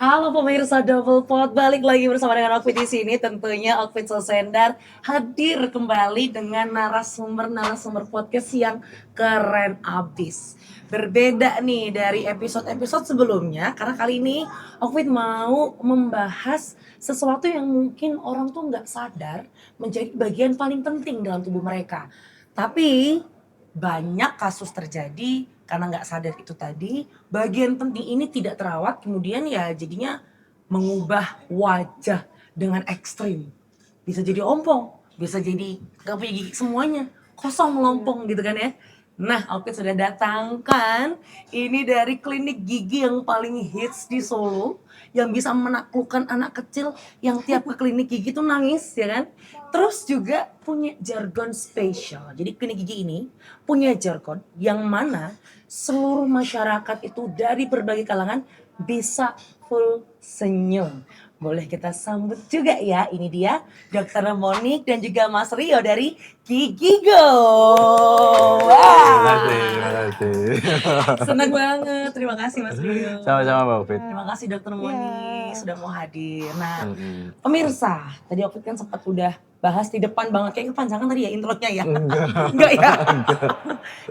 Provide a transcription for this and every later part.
Halo pemirsa Double Pot, balik lagi bersama dengan Okvid di sini. Tentunya Okvid Sosendar hadir kembali dengan narasumber podcast yang keren abis. Berbeda nih dari episode-episode sebelumnya, karena kali ini Okvid mau membahas sesuatu yang mungkin orang tuh nggak sadar menjadi bagian paling penting dalam tubuh mereka. Tapi banyak kasus terjadi karena nggak sadar itu tadi, bagian penting ini tidak terawat, kemudian ya jadinya mengubah wajah dengan ekstrim. Bisa jadi ompong, bisa jadi nggak punya gigi semuanya, kosong melompong gitu kan ya. Nah, oke, sudah datangkan ini dari klinik gigi yang paling hits di Solo, yang bisa menaklukkan anak kecil yang tiap ke klinik gigi tuh nangis ya kan. Terus juga punya jargon spesial. Jadi klinik gigi ini punya jargon yang mana seluruh masyarakat itu dari berbagai kalangan bisa full senyum. Boleh kita sambut juga ya, ini dia Dr. Monik dan juga Mas Rio dari Gigigo. Terima kasih. Senang banget, terima kasih Mas Rio. Sama-sama Mbak Ufit. Terima kasih Dr. Monik sudah mau hadir. Nah, Mm-mm. pemirsa, tadi Okvid kan sempat udah bahas di depan banget, kayak kepanjangan tadi ya intronya ya. Enggak ya.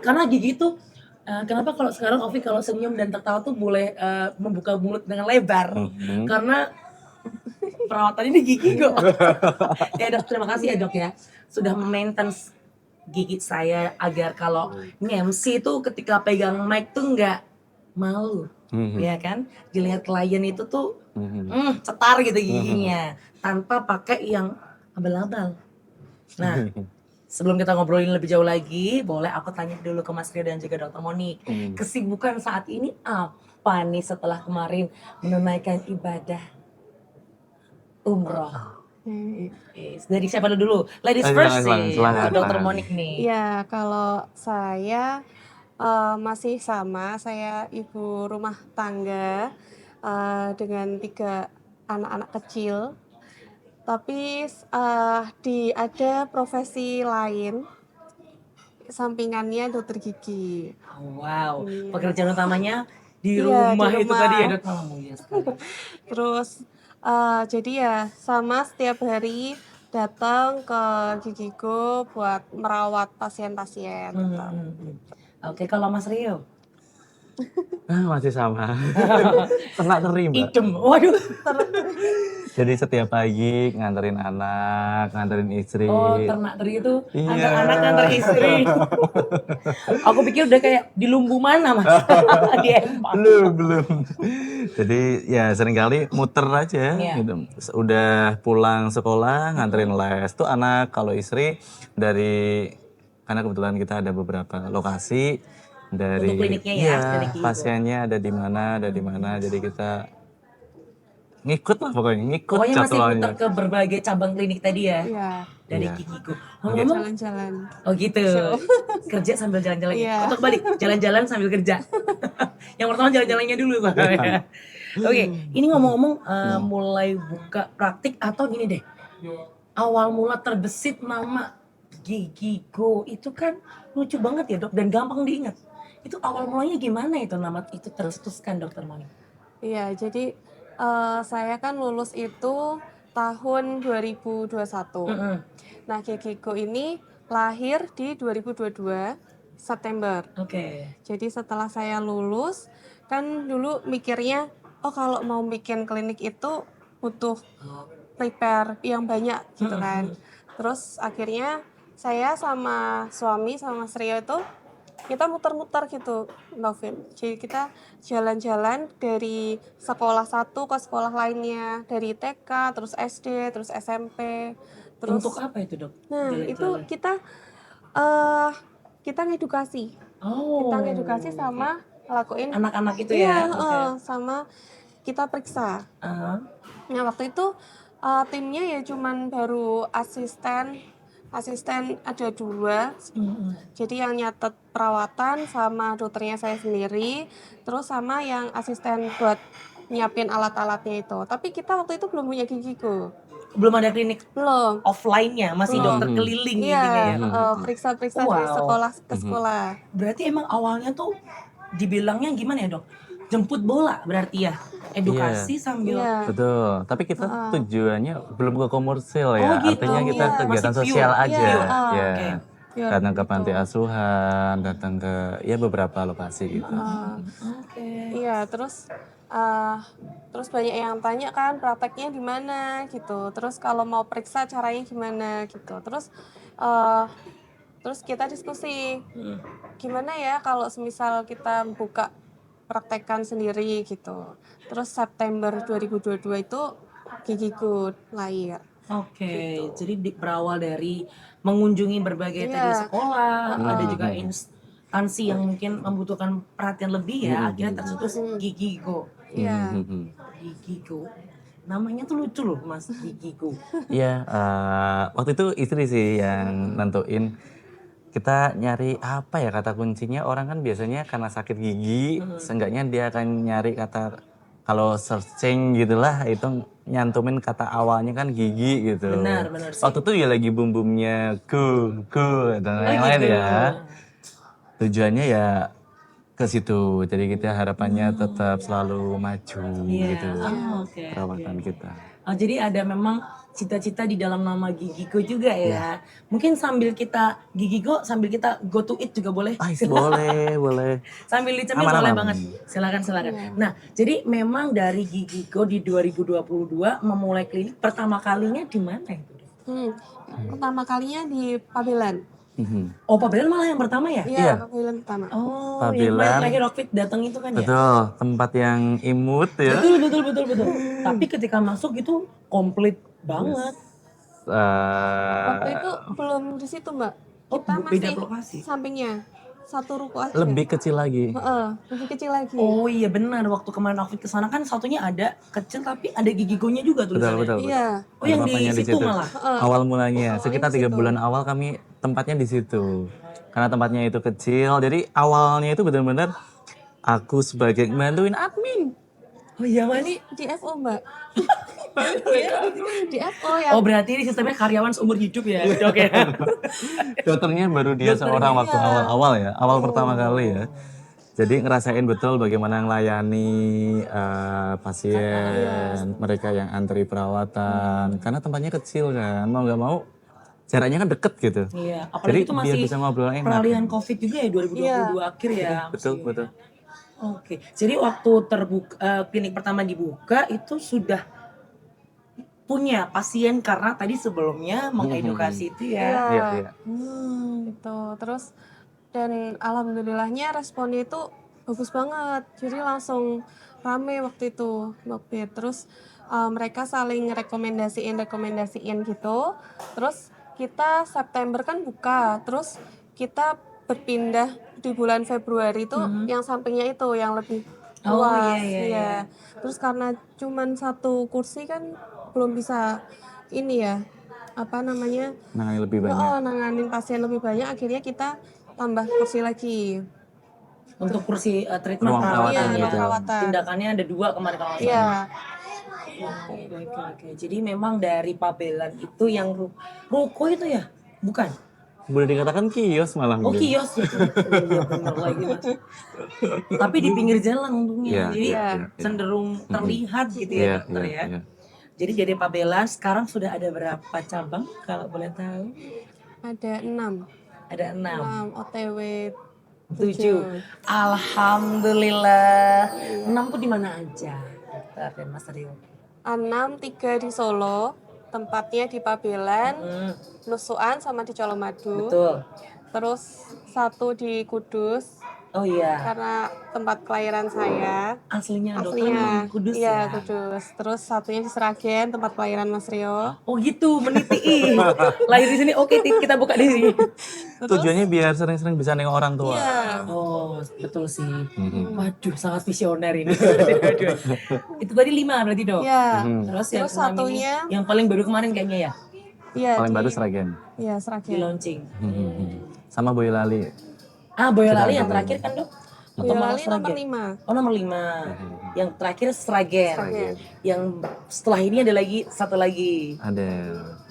Karena gigi itu kenapa kalau sekarang Okvid kalau senyum dan tertawa tuh boleh membuka mulut dengan lebar. Mhm. Karena perawatan ini gigi kok. Ya dok, terima kasih ya dok ya sudah memaintain gigi saya agar kalau nge-MC tuh ketika pegang mic tuh nggak malu. Mhm. Ya kan, dilihat klien itu tuh Mhm. cetar gitu giginya tanpa pakai yang abal-abal. Nah, sebelum kita ngobrolin lebih jauh lagi, boleh aku tanya dulu ke Mas Rio dan juga Dr. Monik. Kesibukan saat ini apa nih setelah kemarin menunaikan ibadah umroh? Dari siapa dulu? Ladies first sih, silakan. Dr. Monik nih. Ya, kalau saya masih sama, saya ibu rumah tangga dengan 3 anak-anak kecil. Tapi ada profesi lain, sampingannya dokter gigi. Wow, Iya. pekerjaan utamanya di Iya, rumah di itu rumah. tadi ya dok. Oh, mulia sekali. Terus jadi ya sama setiap hari datang ke Gigigo buat merawat pasien-pasien. gitu. Oke, kalau Mas Rio? Masih sama. Ternak teri Mbak. Idem, waduh. Jadi setiap pagi nganterin anak, nganterin istri. Oh, ternak teri itu Iya. antar anak antar istri. Aku pikir udah kayak di lumbu mana mas? Di Empang. Belum. Jadi ya seringkali muter aja Iya. gitu. Udah pulang sekolah nganterin les tuh anak, kalau istri dari, karena kebetulan kita ada beberapa lokasi dari Untuk kliniknya ya, iya, klinik Gigigo. pasiennya ada di mana jadi kita ngikut lah pokoknya Pokoknya masih jadwalnya. muter ke berbagai cabang klinik tadi ya Iya, dari Iya. Gigigo. Ngomong-ngomong, jalan-jalan. oh gitu. Kerja sambil jalan-jalan. Iya. Atau kebalik, jalan-jalan sambil kerja. Yang pertama jalan-jalannya dulu Pak. Oke, ini ngomong-ngomong mulai buka praktik atau gini deh. Awal mula terbesit nama Gigigo itu kan lucu banget ya dok dan gampang diingat. Itu awal mulanya gimana itu nama itu tercetuskan dokter Moni? Iya, jadi saya kan lulus itu tahun 2021. Nah, Gigigo ini lahir di 2022 September. Oke. Jadi setelah saya lulus, kan dulu mikirnya, oh kalau mau bikin klinik itu butuh prepare yang banyak gitu kan. Terus akhirnya saya sama suami sama Mas Rio itu kita muter-muter gitu, Novin. Jadi kita jalan-jalan dari sekolah satu ke sekolah lainnya, dari TK, terus SD, terus SMP, terus. Untuk apa itu dok? Nah, Jalan-jalan? itu kita ngedukasi. Oh. Kita ngedukasi sama ngelakuin Anak-anak itu iya, ya. Oke. sama kita periksa. Ah. Nah, waktu itu timnya ya cuman baru asisten ada 2. Jadi yang nyatet perawatan sama dokternya saya sendiri, terus sama yang asisten buat nyiapin alat-alatnya itu. Tapi kita waktu itu belum punya Gigigo. Belum ada klinik Belum. offline-nya, masih Belum. dokter keliling Iya, intinya ya. periksa-periksa dari Wow. sekolah ke sekolah. Berarti emang awalnya tuh dibilangnya gimana ya dok? jemput bola berarti ya. Edukasi sambil Iya. Betul, tapi kita tujuannya belum ke komersil Oh, ya, gitu. artinya kita Iya. kegiatan Masih sosial pure. aja, Iya, ya. Oke. Pure Datang ke gitu. panti asuhan, datang ke ya beberapa lokasi gitu. Oke. Iya, terus banyak yang tanya kan prakteknya di mana gitu. Terus kalau mau periksa caranya gimana gitu. Terus kita diskusi gimana ya kalau semisal kita buka praktekan sendiri gitu. Terus September 2022 itu Gigi Good lahir. Oke, jadi berawal dari mengunjungi berbagai tadi Iya. sekolah, ada juga Mhm. instansi yang mungkin membutuhkan perhatian lebih ya, akhirnya tercetus Gigigo. Iya. Mhm. Gigigo. Namanya tuh lucu loh, Mas, Gigigo. Iya, waktu itu istri sih yang nentuin. Kita nyari apa ya kata kuncinya, orang kan biasanya karena sakit gigi, seenggaknya dia akan nyari kata, kalau searching gitulah itu nyantumin kata awalnya kan gigi gitu. Benar sih. Waktu itu ya lagi boom-boomnya dan lain-lain gitu. ya. Tujuannya ya ke situ. Jadi kita harapannya tetap selalu maju gitu. Oke. Perawatan kita. Oh, jadi ada memang cita-cita di dalam nama Gigigo juga ya. Mungkin sambil kita Gigigo, sambil kita go to it juga boleh. Boleh. Sambil dicemil Aman, boleh aman. banget. Silakan. Nah, jadi memang dari Gigigo di 2022 memulai klinik pertama kalinya di mana itu? Pertama kalinya di Pabelan. Mhm. Oh, Pabelan malah yang pertama ya? Iya, Pabelan pertama. Oh, Pabelan. yang terakhir Rockfit datang itu kan ya? Betul, tempat yang imut ya. Betul. Tapi ketika masuk itu komplit banget. Waktu itu belum di situ, Mbak. Oh, Kita beda masih lokasi. sampingnya. Satu ruko aja. Lebih kecil lagi. Heeh, lebih kecil lagi. Oh iya benar, waktu kemarin outfit ke sana kan satunya ada kecil tapi ada gigigonya juga tulisannya. Betul. Iya. Oh, yang di Namanya situ malah? Awal mulanya, sekitar di 3 situ. bulan awal kami tempatnya di situ. Karena tempatnya itu kecil, jadi awalnya itu benar-benar aku sebagai bantuin admin. Oh iya Mani. Di FO, Mbak. Di FO ya. Oh berarti ini sistemnya karyawan seumur hidup ya, Dok ya? Dokternya baru dia seorang waktu awal-awal ya, awal pertama kali ya. Jadi ngerasain betul bagaimana melayani pasien, mereka yang antri perawatan. Karena tempatnya kecil kan, mau nggak mau jaraknya kan deket gitu. Iya, Jadi apalagi itu biar masih bisa ngobrol enak. peralihan COVID juga ya 2022 akhir ya. Betul. Oke, jadi waktu klinik pertama dibuka itu sudah punya pasien karena tadi sebelumnya mengedukasi itu ya. Iya. Gitu. Terus dan alhamdulillahnya responnya itu bagus banget. Jadi langsung rame waktu itu, Mbak. Terus mereka saling rekomendasiin gitu. Terus kita September kan buka. Terus kita berpindah di bulan Februari itu yang sampingnya itu yang lebih luas. Iya. Terus karena cuman satu kursi kan belum bisa ini ya, apa namanya? Nangani lebih banyak. Nanganin pasien lebih banyak, akhirnya kita tambah kursi lagi. Untuk kursi treatment Ruang perawatan perawatan ya. gitu. Perawatan. Tindakannya ada 2 kemarin kalau nggak salah. Iya. Oke. Jadi memang dari Pabelan itu yang ruko itu ya? Bukan? Boleh dikatakan kios malah. Oh mungkin. kios ya. Iya benar lagi Mas. Tapi di pinggir jalan untungnya. Jadi cenderung terlihat gitu ya dokter ya. Iya. Jadi Pabelan sekarang sudah ada berapa cabang kalau boleh tahu? Ada 6. Ada 6. OTW 7. Alhamdulillah. 6 tuh di mana aja? Dokter dan Mas Rio. 6, 3 di Solo, tempatnya di Pabelan, Nusukan sama di Colomadu. Betul. Terus 1 di Kudus, Oh iya. karena tempat kelahiran saya. Aslinya dokter Aslinya. memang Kudus Iya, ya. Kudus. Terus 1-nya di Seragen, tempat kelahiran Mas Rio. Oh gitu, meniti. Lahir di sini, oke kita buka di sini. Tujuannya biar sering-sering bisa nengok orang tua. Iya. Oh, betul sih. Waduh, sangat visioner ini. Waduh. Itu tadi 5 berarti, Dok? Iya. Terus yang Terus keenam ini, satunya, yang paling baru kemarin kayaknya ya, iya Paling di, baru Seragen. Iya, di Seragen. launching. Sama Boyolali. Boyolali yang terakhir kan, Dok? Atau malah Boyolali nomor Sragen? 5. Oh nomor 5. Yang terakhir Sragen. Sragen. Yang setelah ini ada lagi satu lagi. Ada.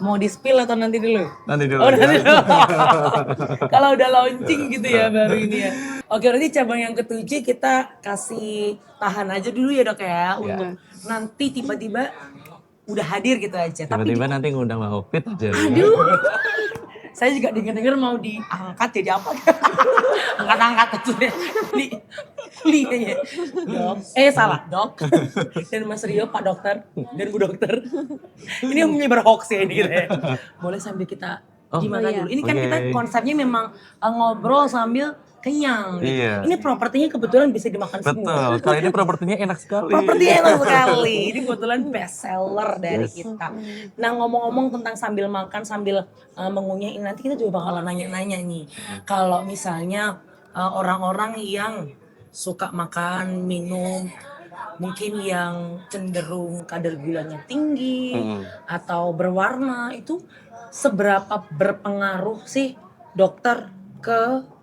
Mau di spill atau nanti dulu? Nanti dulu. Oh nanti dulu. Kalau udah launching gitu ya baru ini ya. Oke berarti cabang yang ketujuh kita kasih tahan aja dulu ya dok ya. Untuk nanti tiba-tiba udah hadir gitu aja. Tapi Tiba-tiba nanti ngundang Mbak Opit aja. aduh. Saya juga denger-denger mau diangkat jadi apa? Angkat-angkat tuh deh. Li kayaknya. Dok. Salah, Dok. Dan Mas Rio, Pak Dokter dan Bu Dokter. Ini yang menyebar hoax ya ini gitu ya. Boleh sambil kita gimana iya. dulu. Ini kan Oke. kita konsepnya memang ngobrol sambil kenyang gitu. Iya. Ini propertinya kebetulan bisa dimakan semua. Betul. Kali ini propertinya enak sekali. Properti enak sekali. Ini kebetulan best seller dari kita. Nah ngomong-ngomong tentang sambil makan, sambil mengunyah ini, nanti kita juga bakalan nanya-nanya nih. Kalau misalnya orang-orang yang suka makan, minum, mungkin yang cenderung kadar gulanya tinggi atau berwarna, itu seberapa berpengaruh sih dokter ke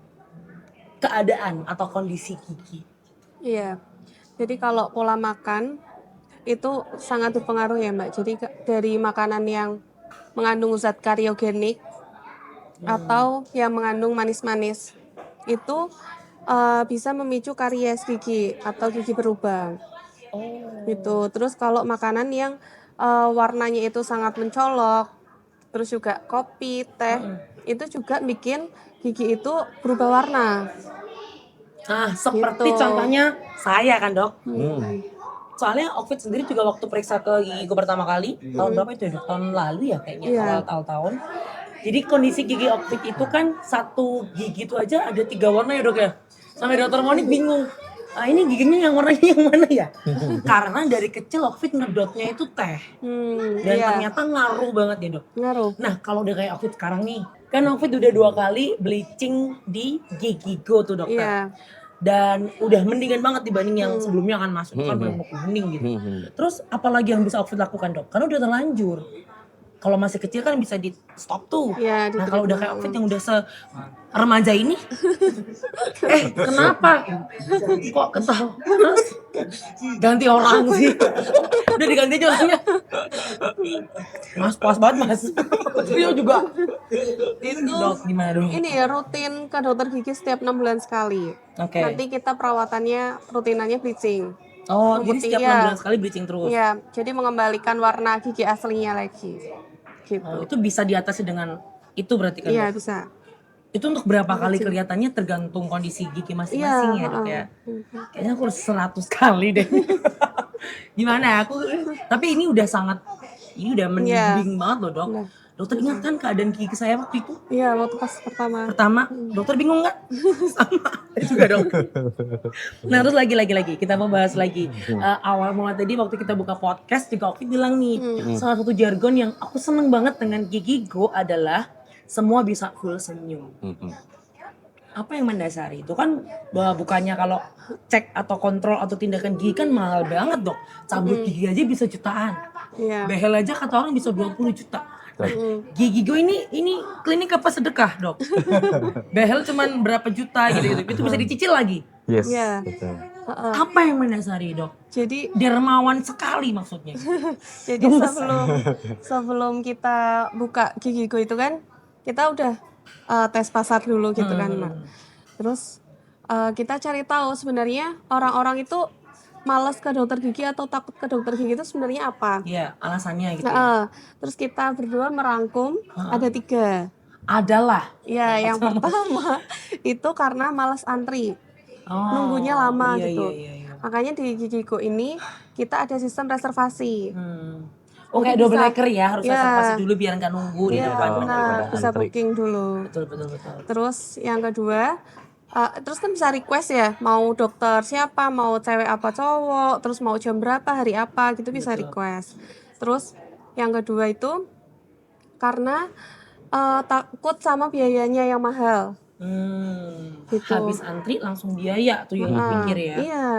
keadaan atau kondisi gigi? Iya. Jadi kalau pola makan itu sangat berpengaruh ya Mbak. Jadi dari makanan yang mengandung zat kariogenik atau yang mengandung manis-manis itu bisa memicu karies gigi atau gigi berlubang. Gitu. Terus kalau makanan yang warnanya itu sangat mencolok, terus juga kopi, teh, itu juga bikin gigi itu berubah warna. Nah, seperti Gitu. contohnya saya kan dok. Soalnya Okfit sendiri juga waktu periksa ke gigiku pertama kali, tahun berapa itu ya dok? Tahun lalu ya kayaknya, Iya. awal tahun. Jadi kondisi gigi Okfit itu kan satu gigi itu aja ada 3 warna ya dok ya. Sampai dokter Monik bingung. Ini giginya yang warnanya yang mana ya? Karena dari kecil Okfit ngedotnya itu teh. Dan Iya. ternyata ngaruh banget ya dok. Ngaruh. Nah kalau udah kayak Okfit sekarang nih, kan Okfit udah 2 kali bleaching di Gigigo tuh dokter. Iya. Dan udah mendingan banget dibanding yang sebelumnya kan masuk kan benar kuning gitu. Terus apalagi yang bisa Okfit lakukan dok? Karena udah terlanjur. Kalau masih kecil kan bisa di stop tuh. Iya, Nah kalau udah kayak Okfit yang udah remaja ini, kenapa? Kok ketawa? Terus ganti orang sih. Udah diganti aja orangnya. Mas puas banget mas. Rio juga. Itu Dok gimana dong? ini ya rutin ke dokter gigi setiap 6 bulan sekali. Oke. Nanti kita perawatannya rutinannya bleaching. Oh jadi setiap 6 Iya. bulan sekali bleaching terus. Iya, jadi mengembalikan warna gigi aslinya lagi. Gitu. Oh, itu bisa diatasi dengan itu berarti kan? Iya, Dok? bisa. Itu untuk berapa kali kelihatannya tergantung kondisi gigi masing-masing ya dok ya? Kayaknya aku harus 100 kali deh. Gimana ya aku, tapi ini udah mending banget loh dok. Udah. Dokter ingat kan keadaan gigi saya waktu itu? Iya, waktu pas pertama. Pertama, dokter bingung nggak? Sama juga dong. Nah terus lagi kita mau bahas lagi. Awal mulai tadi waktu kita buka podcast juga Oki bilang nih, salah satu jargon yang aku seneng banget dengan Gigigo adalah semua bisa full senyum. Apa yang mendasari itu kan bukannya kalau cek atau kontrol atau tindakan gigi kan mahal banget dok. Cabut gigi aja bisa jutaan. Iya. Behel aja kata orang bisa 20 juta. Nah, Gigigo ini klinik apa sedekah dok? Behel cuman berapa juta gitu. Itu bisa dicicil lagi. Yes. Iya. Betul. Apa yang mendasari dok? Jadi Dermawan sekali maksudnya. jadi sebelum kita buka Gigigo itu kan kita udah tes pasar dulu gitu kan, Mak. Terus kita cari tahu sebenarnya orang-orang itu malas ke dokter gigi atau takut ke dokter gigi itu sebenarnya apa. Iya alasannya gitu. Terus kita berdua merangkum ada 3. Adalah. Ya, yang pertama itu karena malas antri. Nunggunya lama iya, gitu. Iya. Makanya di Gigigo ini kita ada sistem reservasi. Oh kayak Jadi double bisa- decker ya harus Iya. reservasi dulu biar nggak nunggu di Iya, depan. benar, bisa antri. booking dulu. Betul. Terus yang kedua, terus kan bisa request ya, mau dokter siapa, mau cewek apa cowok, terus mau jam berapa, hari apa, gitu bisa request. Terus yang kedua itu karena takut sama biayanya yang mahal. Gitu. Habis antri langsung biaya tuh yang dipikir ya. Iya.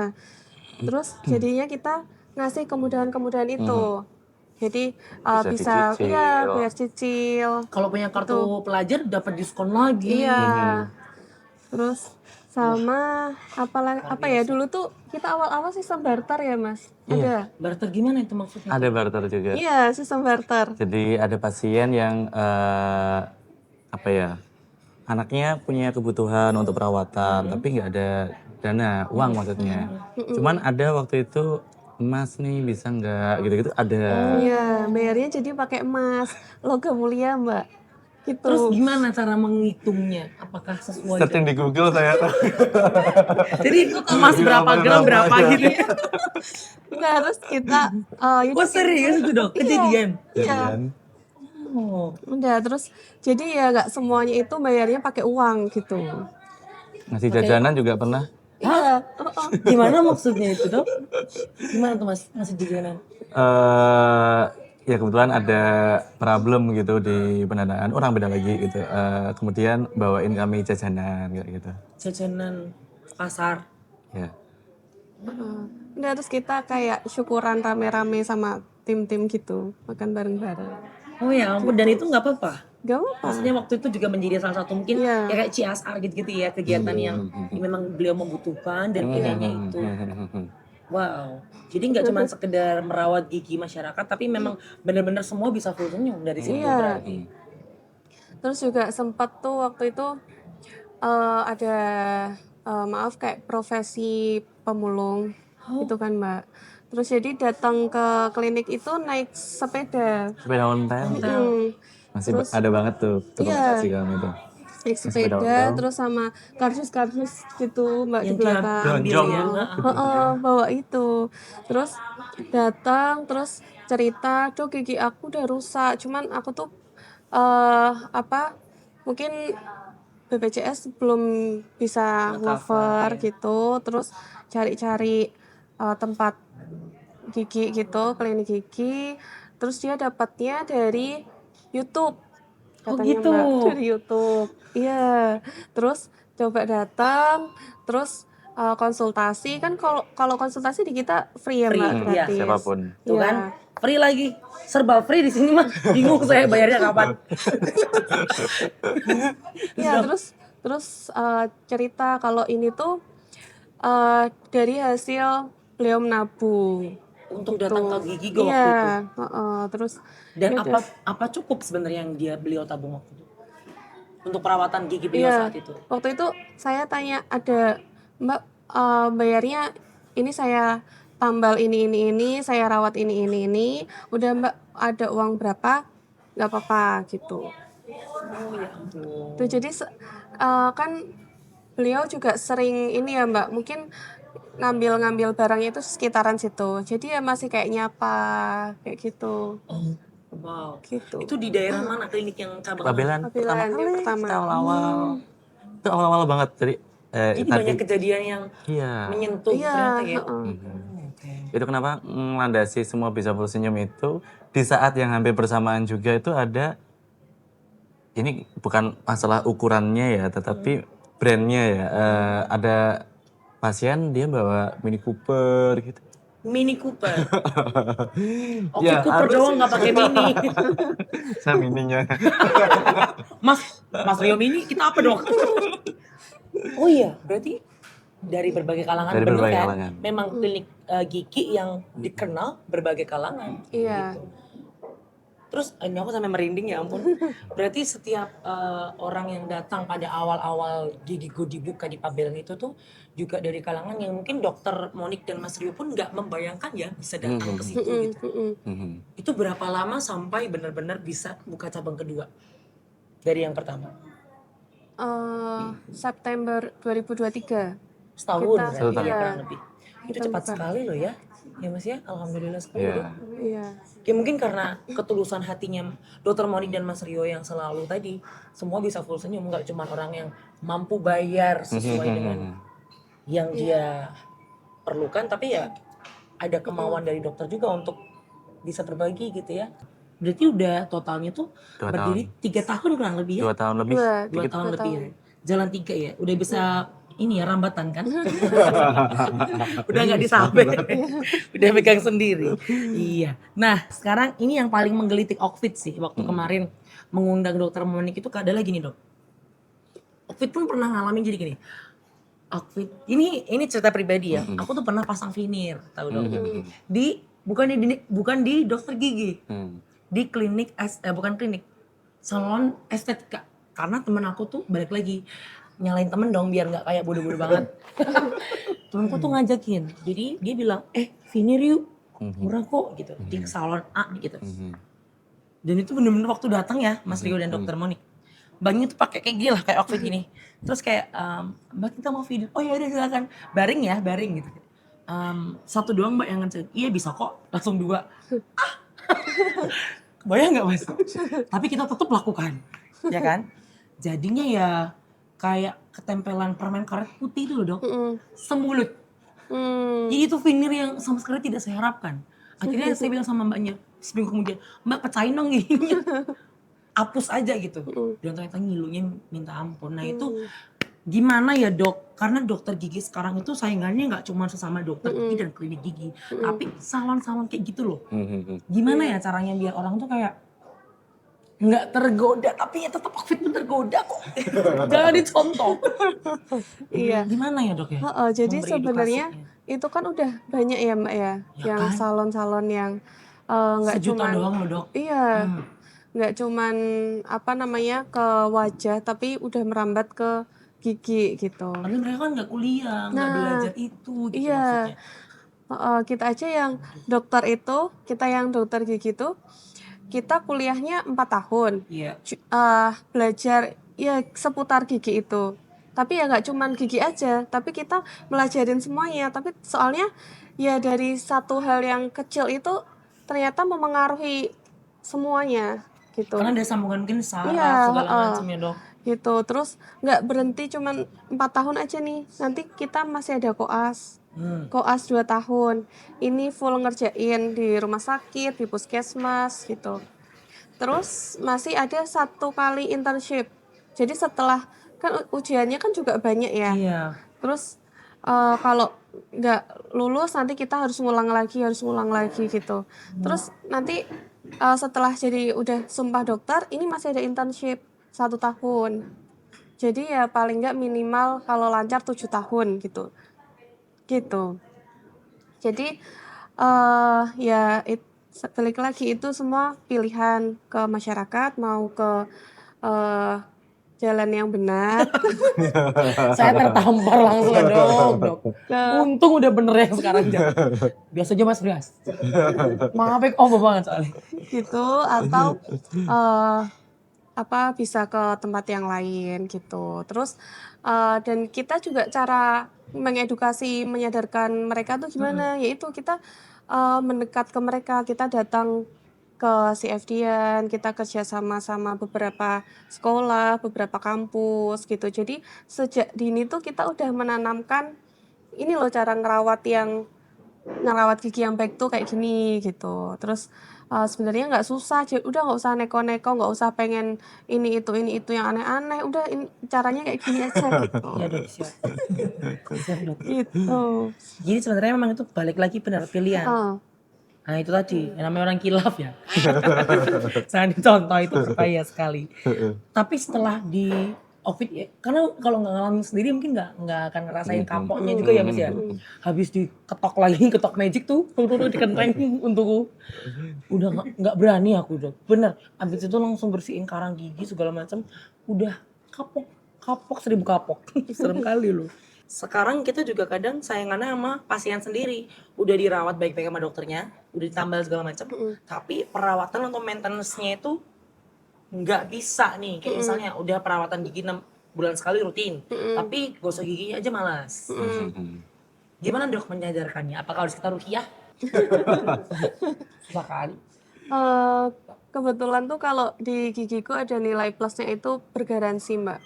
Terus jadinya kita ngasih kemudahan-kemudahan itu. Jadi bisa dicicil. biar cicil. Kalau punya kartu pelajar dapat diskon lagi. Iya. Terus Sama apa ya dulu tuh kita awal-awal sistem barter ya Mas. Ada. Barter gimana itu maksudnya? Ada barter juga. Iya, sistem barter. Jadi ada pasien yang apa ya, anaknya punya kebutuhan untuk perawatan, tapi nggak ada dana, uang maksudnya. Cuman ada waktu itu, Mas nih bisa nggak gitu-gitu ada. Iya, bayarnya jadi pakai emas, logam mulia Mbak. Gitu. Terus gimana cara menghitungnya? Apakah sesuai? Searching di Google saya tahu. Jadi emas berapa gram berapa gitu ya? Nah, terus kita Oh serius itu dok? Kejadian? Iya. Oh. Udah terus jadi ya nggak semuanya itu bayarnya pakai uang gitu. Ngasih jajanan juga pernah. Iya. Gimana maksudnya itu dok? Gimana tuh mas? Masih jajanan? Ya kebetulan ada problem gitu di pendanaan, orang beda lagi gitu. Kemudian bawain kami jajanan kayak gitu. Jajanan pasar. Ya. Udah terus kita kayak syukuran rame-rame sama tim-tim gitu, makan bareng-bareng. Oh ya ampun, dan itu nggak apa-apa? Gak apa. Maksudnya waktu itu juga menjadi salah satu mungkin Iya. ya kayak CSR gitu-gitu ya, kegiatan yang memang beliau membutuhkan dan idenya itu. Wow, jadi nggak cuma sekedar merawat gigi masyarakat, tapi memang benar-benar semua bisa full senyum dari situ Iya. berarti. Terus juga sempat tuh waktu itu ada maaf kayak profesi pemulung gitu kan Mbak. Terus jadi datang ke klinik itu naik sepeda. Sepeda ontel. Masih ada banget tuh komunikasi kami tuh. Naik sepeda terus sama kardus-kardus gitu Mbak di Yang dia belakang. ambil ya. Bawa itu. Terus datang terus cerita, "Duh gigi aku udah rusak." Cuman aku tuh mungkin BPJS belum bisa cover gitu. Terus cari-cari tempat gigi gitu, klinik gigi. Terus dia dapatnya dari YouTube. Oh Katanya gitu. Mbak, dari YouTube. Iya. Terus coba datang, terus konsultasi kan kalau konsultasi di kita free ya Mbak, Free, iya. gratis. Siapapun. Tuh Iya. kan, free lagi, serba free di sini mah. Bingung saya bayarnya kapan. Iya, terus cerita kalau ini tuh dari hasil beliau menabung. Untuk datang ke gigi gue waktu itu. Iya, terus Dan ya udah. apa cukup sebenarnya yang beliau tabung waktu itu? Untuk perawatan gigi beliau Iya, saat itu. waktu itu saya tanya ada Mbak bayarnya ini saya tambal ini, saya rawat ini. Udah Mbak ada uang berapa? Nggak apa-apa gitu. Oh ya ampun. Tuh jadi kan beliau juga sering ini ya Mbak, mungkin ngambil barangnya itu sekitaran situ. Jadi ya masih kayak nyapa kayak gitu. Oh, wow. Gitu. Itu di daerah mana klinik yang cabang? Pabelan pertama Yang kali pertama. kita awal-awal. Itu awal-awal banget jadi Jadi banyak kejadian yang iya. menyentuh ternyata ya. Oke. Itu kenapa melandasi semua bisa full senyum itu di saat yang hampir bersamaan juga itu ada, ini bukan masalah ukurannya ya, tetapi brandnya ya. Ada pasien dia bawa Mini Cooper gitu. Mini Cooper. Oke, Ya, Cooper doang nggak pakai Mini. Saya mininya. Mas Rio Mini kita apa dong? Oh iya, berarti dari berbagai kalangan Dari bener berbagai kan? kalangan. Memang klinik gigi yang dikenal berbagai kalangan. Iya. Terus ini aku sampai merinding ya ampun. Berarti setiap orang yang datang pada awal-awal gigi gue dibuka di Pabelan itu tuh juga dari kalangan yang mungkin dokter Monik dan Mas Rio pun nggak membayangkan ya bisa datang ke situ gitu. Itu berapa lama sampai benar-benar bisa buka cabang kedua dari yang pertama? September 2023. Setahun Kita- berarti ya iya. kurang lebih. Itu cepat sekali loh ya. Ya Mas ya, alhamdulillah sekali. Iya. deh. Iya. Ya mungkin karena ketulusan hatinya Dr. Monik dan Mas Rio yang selalu tadi semua bisa full senyum, nggak cuma orang yang mampu bayar sesuai dengan yang dia perlukan, tapi ya ada kemauan dari dokter juga untuk bisa berbagi gitu ya. Berarti udah totalnya tuh 2 berdiri 3 tahun kurang lebih ya. 2 tahun lebih. 2 tahun lebih ya. Jalan 3 ya. Udah bisa ini ya rambatan kan. Udah nggak disabet. Udah pegang sendiri. Iya. Nah sekarang ini yang paling menggelitik Okfit sih. Waktu kemarin mengundang dokter Monik itu adalah gini dok. Okfit pun pernah ngalamin jadi gini. outfit ini cerita pribadi ya. Aku tuh pernah pasang veneer, tahu dong. Bukan di dokter gigi. Di klinik bukan klinik. Salon estetika. Karena temen aku tuh balik lagi nyalain temen dong biar nggak kayak bodoh-bodoh banget. Temenku tuh ngajakin. Jadi dia bilang, veneer yuk. Murah kok gitu. Di salon A gitu. Dan itu bener-bener waktu datang ya Mas Rio dan Dokter Monik. Mbaknya tuh pakai kayak gini lah, kayak outfit gini. Terus kayak, Mbak kita mau video. Oh ya udah silakan. Baring gitu. Satu doang Mbak yang ngecek. Iya bisa kok, langsung 2. Kebayang nggak Mas? Tapi kita tetap lakukan, ya kan? Jadinya ya kayak ketempelan permen karet putih itu loh dok, semulut. Jadi itu veneer yang sama sekali tidak saya harapkan. Akhirnya saya bilang sama mbaknya, seminggu kemudian, Mbak pecahin dong gini. Hapus aja gitu. Dan ternyata ngilunya minta ampun. Nah itu gimana ya dok? Karena dokter gigi sekarang itu saingannya nggak cuma sesama dokter gigi dan klinik gigi. Tapi salon-salon kayak gitu loh. Gimana ya caranya biar orang tuh kayak nggak tergoda. Tapi ya tetap outfit pun tergoda kok. Jangan dicontoh. Iya. Gimana ya dok ya? Jadi Memberi sebenarnya edukasinya. itu kan udah banyak ya Mbak ya, Ya yang kan? salon-salon yang nggak Sejuta cuman doang loh dok. iya, nggak cuman apa namanya ke wajah, tapi udah merambat ke gigi gitu. Tapi mereka kan nggak kuliah, nggak Nah, belajar itu gitu iya. maksudnya. Kita aja yang dokter itu, kita yang dokter gigi itu, kita kuliahnya 4 tahun. Iya. Belajar ya seputar gigi itu. Tapi ya nggak cuman gigi aja, tapi kita melajarin semuanya. Tapi soalnya ya dari satu hal yang kecil itu ternyata memengaruhi semuanya gitu. Karena ada sambungan mungkin saraf Iya, segala macam ya dok. gitu. Terus nggak berhenti cuman 4 tahun aja nih. Nanti kita masih ada koas. Koas 2 tahun. Ini full ngerjain di rumah sakit, di puskesmas gitu. Terus masih ada 1 kali internship. Jadi setelah kan ujiannya kan juga banyak ya. Iya. Terus kalau nggak lulus nanti kita harus ngulang lagi gitu. Terus nanti setelah jadi udah sumpah dokter, ini masih ada internship 1 tahun. Jadi ya paling nggak minimal kalau lancar 7 tahun gitu. Jadi ya balik lagi itu semua pilihan ke masyarakat, mau ke jalan yang benar. Saya tertampar langsung dok. Untung udah bener ya sekarang jangan. Biasa aja mas Brias. Maaf banget soalnya. Gitu atau bisa ke tempat yang lain gitu. Terus dan kita juga cara mengedukasi, menyadarkan mereka tuh gimana? Yaitu kita mendekat ke mereka, kita datang ke CFD-an, kita kerja sama beberapa sekolah, beberapa kampus gitu. Jadi sejak dini tuh kita udah menanamkan ini loh cara ngerawat gigi yang baik tuh kayak gini gitu. Terus sebenarnya nggak susah, udah nggak usah neko-neko, nggak usah pengen ini itu yang aneh-aneh. Udah caranya kayak gini aja gitu. Iya dok siap. Siap dok. Gitu. Jadi sebenarnya memang itu balik lagi benar pilihan. Nah itu tadi, yang namanya orang kilaf ya. Sangat dicontoh itu kaya sekali. Tapi setelah di outfit ya, karena kalau nggak ngalamin sendiri mungkin nggak akan ngerasain kapoknya juga ya mas ya. Habis ketok magic tuh dikenteng untuk udah nggak berani aku dok. Bener, habis itu langsung bersihin karang gigi segala macam. Udah kapok 1000 kapok. Serem kali loh. Sekarang kita juga kadang sayangannya sama pasien sendiri. Udah dirawat baik-baik sama dokternya, udah ditambal segala macam. Tapi perawatan atau maintenance-nya itu nggak bisa nih. Kayak misalnya udah perawatan gigi 6 bulan sekali rutin. Tapi gosok giginya aja malas. Gimana dok menyadarkannya? Apakah harus kita rukiah? Susah kali. Kebetulan tuh kalau di gigiku ada nilai plusnya itu bergaransi mbak.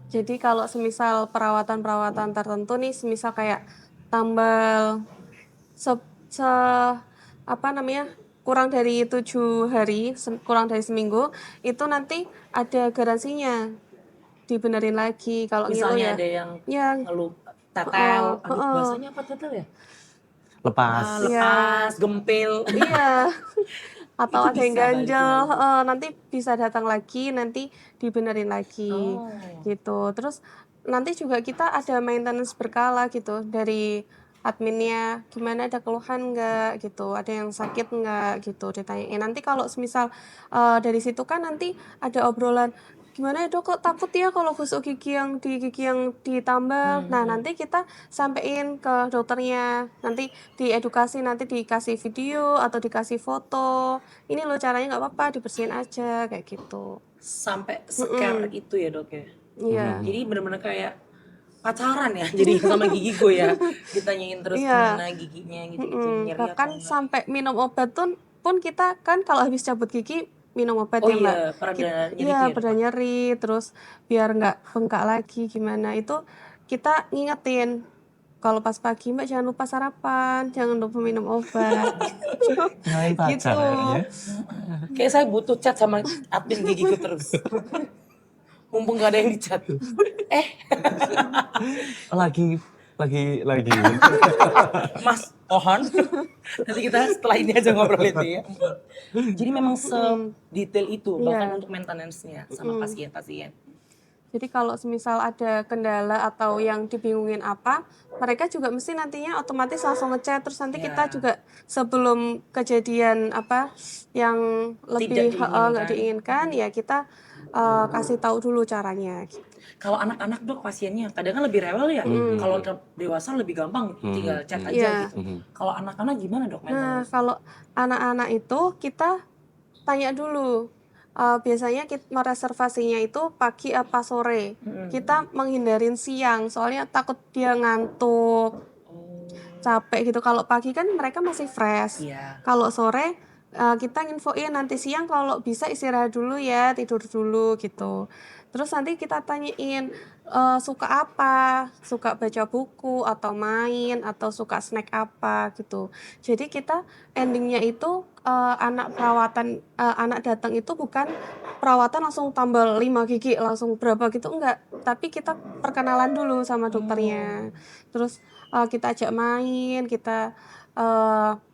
Jadi kalau semisal perawatan tertentu nih, semisal kayak tambal kurang dari 7 hari, kurang dari seminggu, itu nanti ada garansinya dibenerin lagi. Kalau Misalnya ngilu ada yang ngeluh tetel, bahasanya apa tetel ya? Lepas. Gempil. Iya. Atau Itu ada yang bisa balik ganjel, nanti bisa datang lagi, nanti dibenerin lagi gitu. Terus nanti juga kita ada maintenance berkala gitu dari adminnya, gimana, ada keluhan nggak gitu, ada yang sakit nggak gitu, ditanyain. Nanti kalau semisal dari situ kan nanti ada obrolan, gimana ya dok, kok takut ya kalau gosok gigi yang di gigi yang ditambal. Nah nanti kita sampein ke dokternya, nanti diedukasi, nanti dikasih video atau dikasih foto, ini loh caranya nggak apa-apa, dibersihin aja kayak gitu. Sampai scare itu ya dok ya. Iya. Jadi benar-benar kayak pacaran ya jadi sama gigi gue ya, ditanyain terus Iya. gimana giginya gitu-gitu, nyeri atau Bahkan enggak. sampai minum obat pun kita kan kalau habis cabut gigi minum obat Oh ya Mbak. iya, pereda nyeri Iya, itu ya dok. pada nyeri, terus biar nggak bengkak lagi gimana itu kita ngingetin. Kalau pas pagi Mbak jangan lupa sarapan, jangan lupa minum obat. Nyalain pacar Gitu. ya. Kayak saya butuh chat sama admin gigiku terus. Mumpung gak ada yang dicat. Lagi. Mas Ohan. Nanti kita setelah ini aja ngobrol itu ya. Jadi memang sedetail itu bahkan Iya. untuk maintenance-nya sama pasien-pasien. Jadi kalau semisal ada kendala atau yang dibingungin apa, mereka juga mesti nantinya otomatis langsung ngechat, terus nanti kita Ya. juga sebelum kejadian apa yang lebih nggak diinginkan ya kita kasih tahu dulu caranya. Kalau anak-anak dok pasiennya kadang kan lebih rewel ya. Kalau dewasa lebih gampang tinggal chat aja Iya. gitu. Kalau anak-anak gimana dok Nah, maintenance? kalau anak-anak itu kita tanya dulu. Biasanya kita mereservasinya itu pagi apa sore. Kita menghindarin siang, soalnya takut dia ngantuk, capek gitu. Kalau pagi kan mereka masih fresh. Iya. Kalau sore kita nginfoin nanti siang kalau bisa istirahat dulu ya, tidur dulu gitu. Terus nanti kita tanyain suka apa, suka baca buku atau main atau suka snack apa gitu. Jadi kita endingnya itu anak perawatan anak datang itu bukan perawatan langsung tambal 5 gigi langsung berapa gitu enggak, tapi kita perkenalan dulu sama dokternya. Terus kita ajak main, kita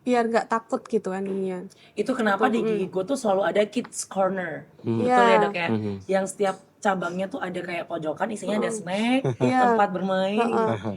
biar nggak takut gitu endingnya. Itu kenapa di gigi gue tuh selalu ada kids corner. Betul ya Iya. dok ya. Yang setiap cabangnya tuh ada kayak pojokan isinya ada snack, Iya. tempat bermain.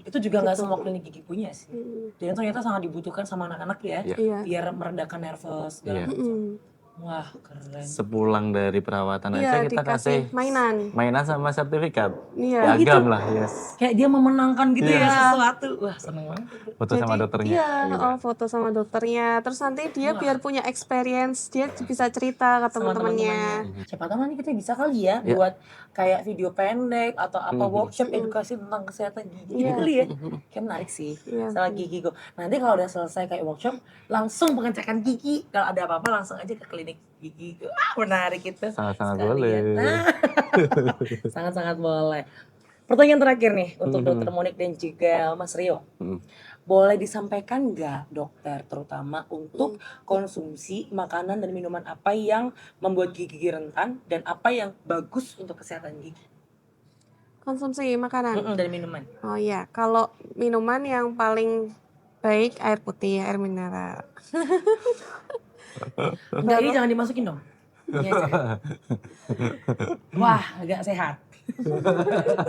Itu juga nggak semua klinik gigi punya sih. Mm. Dan ternyata sangat dibutuhkan sama anak-anak ya. Iya. Biar meredakan nervous segala macam. Mm. Wah keren. Sepulang dari perawatan Iya, aja kita kasih mainan sama sertifikat. Iya. Piagam lah, yes. Kayak dia memenangkan gitu Iya. ya sesuatu. Wah seneng banget. Foto sama dokternya. Iya, gitu. foto sama dokternya. Terus nanti dia biar punya experience, dia bisa cerita ke Sama teman-temannya. Siapa tahu nanti kita bisa kali ya buat kayak video pendek atau apa workshop edukasi tentang kesehatan gigi gitu kali ya. Kayak menarik sih. Iya. Salah gigi gue. Nanti kalau udah selesai kayak workshop langsung pengecekan gigi. Kalau ada apa-apa langsung aja ke klinik gigi. Wah menarik itu. Sangat-sangat Sekalian. boleh. Nah, sangat-sangat boleh. Pertanyaan terakhir nih untuk Dokter Monik dan juga Mas Rio. Boleh disampaikan nggak dokter terutama untuk konsumsi makanan dan minuman apa yang membuat gigi rentan dan apa yang bagus untuk kesehatan gigi Konsumsi makanan. dan minuman? Oh iya, kalau minuman yang paling baik air putih, air mineral. Enggak, ini jangan dimasukin dong. Ini aja. Wah, agak sehat.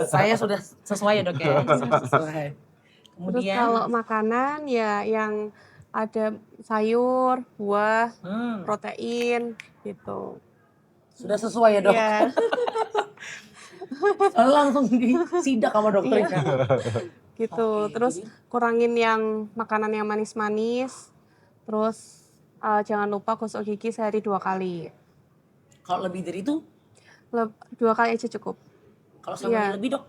Saya sudah sesuai ya dok ya. Sudah sesuai. Terus Kemudian kalau makanan ya yang ada sayur, buah, protein gitu. sudah sesuai ya dok. Iya. Langsung disidak sama dokternya. Gitu. Oke, Terus jadi- kurangin yang makanan yang manis-manis. Terus jangan lupa gosok gigi sehari 2 kali. Kalau lebih dari itu, 2 kali aja cukup. kalau sama Iya. lebih dok,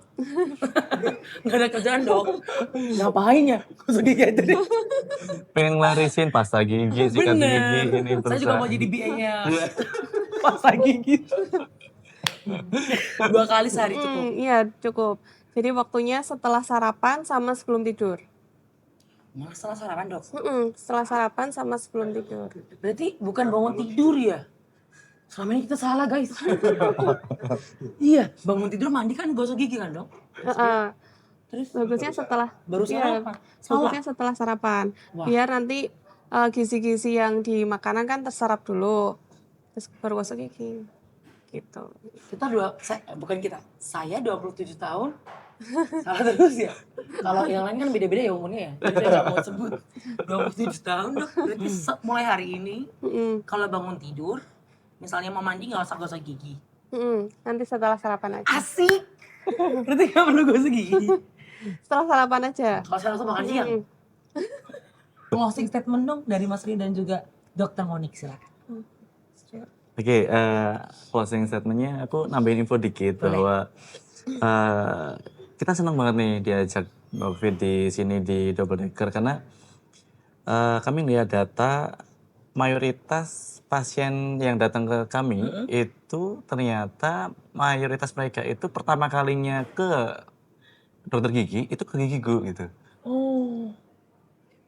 nggak ada kerjaan dok. Ngapain ya? Gosok gigi aja deh. Pengen ngelarisin pasta gigi, sikat gigi, Bener. ini Saya juga berusaha. mau jadi BA-nya pasta gigi. 2 kali sehari cukup. Iya cukup. Jadi waktunya setelah sarapan sama sebelum tidur. Malah salah sarapan dok. Setelah sarapan sama sebelum tidur. Berarti bukan bangun tidur ya? Selama ini kita salah guys. Iya, bangun tidur mandi kan gosok gigi kan dok? Terus bagusnya setelah Baru iya, sarapan. Salah. bagusnya setelah sarapan. Wah. Biar nanti gizi-gizi yang di makanan kan terserap dulu. Terus baru gosok gigi. Gitu. Bukan kita. Saya 27 tahun Salah terus ya. Kalau yang lain kan beda-beda ya umurnya ya. Jadi saya nggak mau sebut 27 tahun dok. Berarti mulai hari ini kalau bangun tidur, misalnya mau mandi nggak usah gosok gigi. Nanti setelah sarapan aja. Asik. Berarti nggak perlu gosok gigi. Setelah sarapan aja. Kalau saya langsung makan siang. Closing statement dong dari Mas Rio dan juga Dr. Monik silakan. Oke, closing statementnya aku nambahin info dikit bahwa kita senang banget nih diajak ngobrol di sini di Double Decker karena kami lihat data mayoritas pasien yang datang ke kami itu ternyata mayoritas mereka itu pertama kalinya ke dokter gigi itu ke Gigi Go gitu. Oh.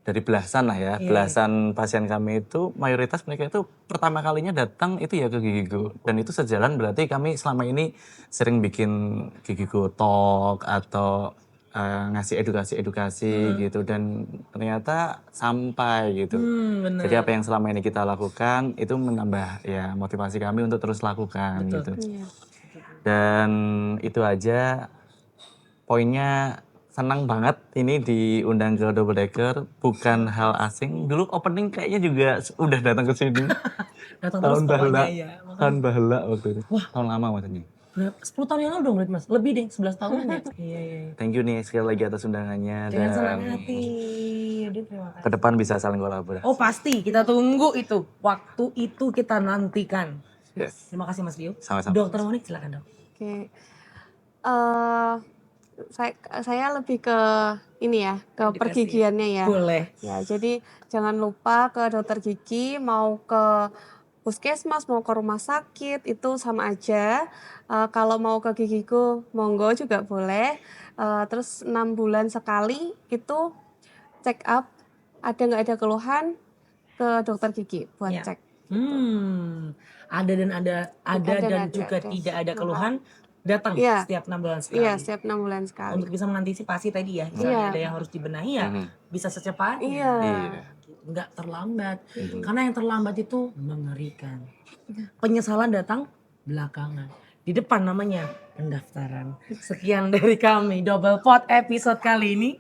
Dari belasan lah ya, belasan pasien kami itu mayoritas mereka itu pertama kalinya datang itu ya ke Gigi Go. Dan itu sejalan berarti kami selama ini sering bikin Gigi Go Talk atau ngasih edukasi-edukasi gitu dan ternyata sampai gitu. Bener. Jadi apa yang selama ini kita lakukan itu menambah ya motivasi kami untuk terus lakukan gitu. Dan itu aja poinnya. Senang banget ini diundang ke Double Decker, bukan hal asing. Dulu opening kayaknya juga udah datang ke sini. Datang Tahun terus bahala, pokoknya ya. tahun bahala waktu itu. Tahun lama maksudnya. Berapa? 10 tahun yang lalu dong berarti Mas? Lebih deh, 11 tahun ya? Iya. Thank you nih sekali lagi atas undangannya. Dengan Dan senang hati. Yaudah, terima kasih. ke depan bisa saling kolaborasi. Oh pasti, kita tunggu itu. Waktu itu kita nantikan. Yes. Terima kasih Mas Rio. Sama-sama. Dokter Monik silakan dok. Oke. Saya lebih ke ini ya, ke Edukasi. pergigiannya ya. Boleh. Ya, jadi jangan lupa ke dokter gigi, mau ke puskesmas, mau ke rumah sakit, itu sama aja. Kalau mau ke Gigi Go, monggo juga boleh. Terus 6 bulan sekali itu check up, ada nggak ada keluhan ke dokter gigi buat Ya. cek. Ada dan dan ada, juga ada. tidak ada keluhan datang Iya. setiap 6 bulan sekali. Iya, setiap 6 bulan sekali. Untuk bisa mengantisipasi tadi ya, misalnya Iya. ada yang harus dibenahi ya, bisa secepatnya. Iya. Iya. Nggak terlambat. Karena yang terlambat itu mengerikan. Penyesalan datang belakangan. Di depan namanya pendaftaran. Sekian dari kami Double Pot episode kali ini.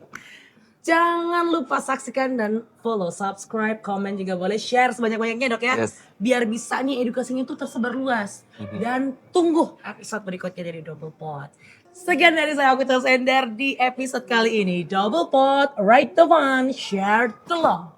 Jangan lupa saksikan dan follow, subscribe, komen juga boleh, share sebanyak-banyaknya dok ya. Yes. Biar bisa nih edukasinya tuh tersebar luas. Dan tunggu episode berikutnya dari Double Pot. Sekian dari saya Aquita Sender di episode kali ini. Double Pot, right the one, share the love.